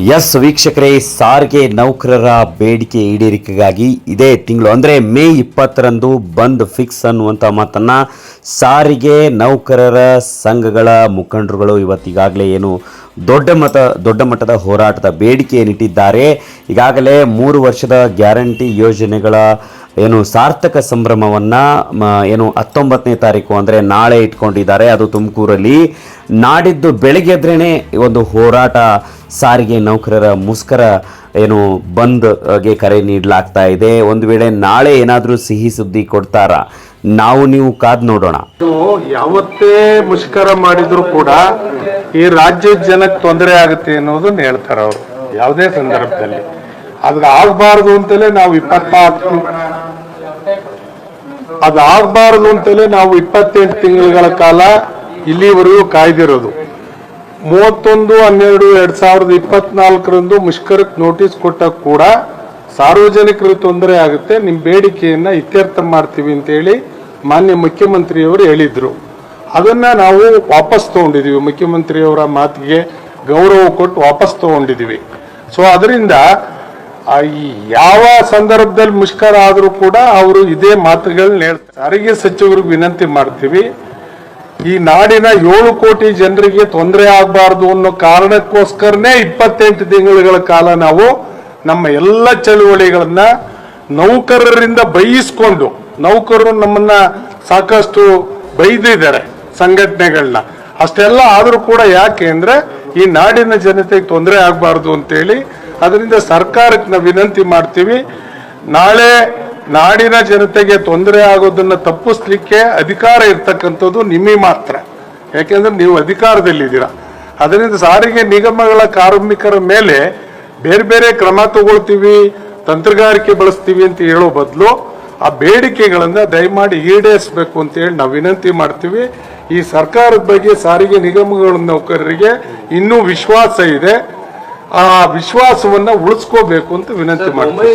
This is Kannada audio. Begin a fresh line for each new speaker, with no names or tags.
ಎಸ್ ವೀಕ್ಷಕರೇ, ಸಾರಿಗೆ ನೌಕರರ ಬೇಡಿಕೆ ಈಡೇರಿಕೆಗಾಗಿ ಇದೇ ತಿಂಗಳು ಅಂದರೆ ಮೇ 20ರಂದು ಬಂದ್ ಫಿಕ್ಸ್ ಅನ್ನುವಂಥ ಮಾತನ್ನು ಸಾರಿಗೆ ನೌಕರರ ಸಂಘಗಳ ಮುಖಂಡರುಗಳು ಇವತ್ತಿಗಾಗಲೇ ಏನು ದೊಡ್ಡ ಮಟ್ಟದ ಹೋರಾಟದ ಬೇಡಿಕೆಯನ್ನಿಟ್ಟಿದ್ದಾರೆ. ಈಗಾಗಲೇ 3 ವರ್ಷದ ಗ್ಯಾರಂಟಿ ಯೋಜನೆಗಳ ಏನು ಸಾರ್ಥಕ ಸಂಭ್ರಮವನ್ನು ಏನು 19ನೇ ತಾರೀಕು ಅಂದರೆ ನಾಳೆ ಇಟ್ಕೊಂಡಿದ್ದಾರೆ. ಅದು ತುಮಕೂರಲ್ಲಿ. ನಾಡಿದ್ದು ಬೆಳಗ್ಗೆದ್ರೇ ಒಂದು ಹೋರಾಟ, ಸಾರಿಗೆ ನೌಕರರ ಮುಷ್ಕರ ಏನು ಬಂದ್ಗೆ ಕರೆ ನೀಡಲಾಗ್ತಾ ಇದೆ. ಒಂದು ವೇಳೆ ನಾಳೆ ಏನಾದರೂ ಸಿಹಿ ಸುದ್ದಿ ಕೊಡ್ತಾರಾ, ನಾವು ನೀವು ಕಾದ್ ನೋಡೋಣ.
ಯಾವತ್ತೇ ಮುಷ್ಕರ ಮಾಡಿದ್ರು ಕೂಡ ಈ ರಾಜ್ಯದ ಜನಕ್ಕೆ ತೊಂದರೆ ಆಗುತ್ತೆ ಅನ್ನೋದನ್ನ ಹೇಳ್ತಾರೆ ಅವರು. ಯಾವುದೇ ಸಂದರ್ಭದಲ್ಲಿ ಅದು ಆಗಬಾರ್ದು ಅಂತಲೇ ನಾವು 28 ತಿಂಗಳ ಕಾಲ ಇಲ್ಲಿವರೆಗೂ ಕಾಯ್ದಿರೋದು. 31/12/2024ರಂದು ಮುಷ್ಕರಕ್ಕೆ ನೋಟಿಸ್ ಕೊಟ್ಟಾಗ ಕೂಡ ಸಾರ್ವಜನಿಕರಿಗೆ ತೊಂದರೆ ಆಗುತ್ತೆ, ನಿಮ್ಮ ಬೇಡಿಕೆಯನ್ನ ಇತ್ಯರ್ಥ ಮಾಡ್ತೀವಿ ಅಂತೇಳಿ ಮಾನ್ಯ ಮುಖ್ಯಮಂತ್ರಿಯವರು ಹೇಳಿದ್ರು. ಅದನ್ನ ನಾವು ವಾಪಸ್ ತಗೊಂಡಿದೀವಿ. ಮುಖ್ಯಮಂತ್ರಿಯವರ ಮಾತಿಗೆ ಗೌರವ ಕೊಟ್ಟು ವಾಪಸ್ ತಗೊಂಡಿದೀವಿ. ಸೊ ಅದರಿಂದ ಯಾವ ಸಂದರ್ಭದಲ್ಲಿ ಮುಷ್ಕರ ಆದರೂ ಕೂಡ ಅವರು ಇದೇ ಮಾತುಗಳನ್ನ ಹೇಳ್ತಾರೆ. ಸಾರಿಗೆ ಸಚಿವರಿಗೆ ವಿನಂತಿ ಮಾಡ್ತೀವಿ, ಈ ನಾಡಿನ 7 ಕೋಟಿ ಜನರಿಗೆ ತೊಂದರೆ ಆಗಬಾರ್ದು ಅನ್ನೋ ಕಾರಣಕ್ಕೋಸ್ಕರನೇ 28 ತಿಂಗಳ ಕಾಲ ನಾವು ನಮ್ಮ ಎಲ್ಲ ಚಳುವಳಿಗಳನ್ನ ನೌಕರರಿಂದ ಬೈಯಿಸ್ಕೊಂಡು, ನೌಕರರು ನಮ್ಮನ್ನ ಸಾಕಷ್ಟು ಬೈದಿದ್ದಾರೆ ಸಂಘಟನೆಗಳನ್ನ, ಅಷ್ಟೆಲ್ಲ ಆದರೂ ಕೂಡ ಯಾಕೆ ಅಂದ್ರೆ ಈ ನಾಡಿನ ಜನತೆಗೆ ತೊಂದರೆ ಆಗಬಾರ್ದು ಅಂತೇಳಿ ಅದರಿಂದ ಸರ್ಕಾರಕ್ಕೆ ನಾವು ವಿನಂತಿ ಮಾಡ್ತೀವಿ. ನಾಳೆ ನಾಡಿನ ಜನತೆಗೆ ತೊಂದರೆ ಆಗೋದನ್ನ ತಪ್ಪಿಸ್ಲಿಕ್ಕೆ ಅಧಿಕಾರ ಇರ್ತಕ್ಕಂಥದ್ದು ನಿಮಗೆ ಮಾತ್ರ, ಯಾಕೆಂದ್ರೆ ನೀವು ಅಧಿಕಾರದಲ್ಲಿದ್ದೀರಾ. ಅದರಿಂದ ಸಾರಿಗೆ ನಿಗಮಗಳ ಕಾರ್ಮಿಕರ ಮೇಲೆ ಬೇರೆ ಬೇರೆ ಕ್ರಮ ತಗೊಳ್ತೀವಿ, ತಂತ್ರಗಾರಿಕೆ ಬಳಸ್ತೀವಿ ಅಂತ ಹೇಳೋ ಬದಲು ಆ ಬೇಡಿಕೆಗಳನ್ನ ದಯಮಾಡಿ ಈಡೇರಿಸಬೇಕು ಅಂತ ಹೇಳಿ ನಾವು ವಿನಂತಿ ಮಾಡ್ತೀವಿ. ಈ ಸರ್ಕಾರದ ಬಗ್ಗೆ ಸಾರಿಗೆ ನಿಗಮಗಳ ನೌಕರರಿಗೆ ಇನ್ನೂ ವಿಶ್ವಾಸ ಇದೆ, ಆ ವಿಶ್ವಾಸವನ್ನ ಉಳಿಸ್ಕೋಬೇಕು ಅಂತ ವಿನಂತಿ ಮಾಡ್ತೀವಿ.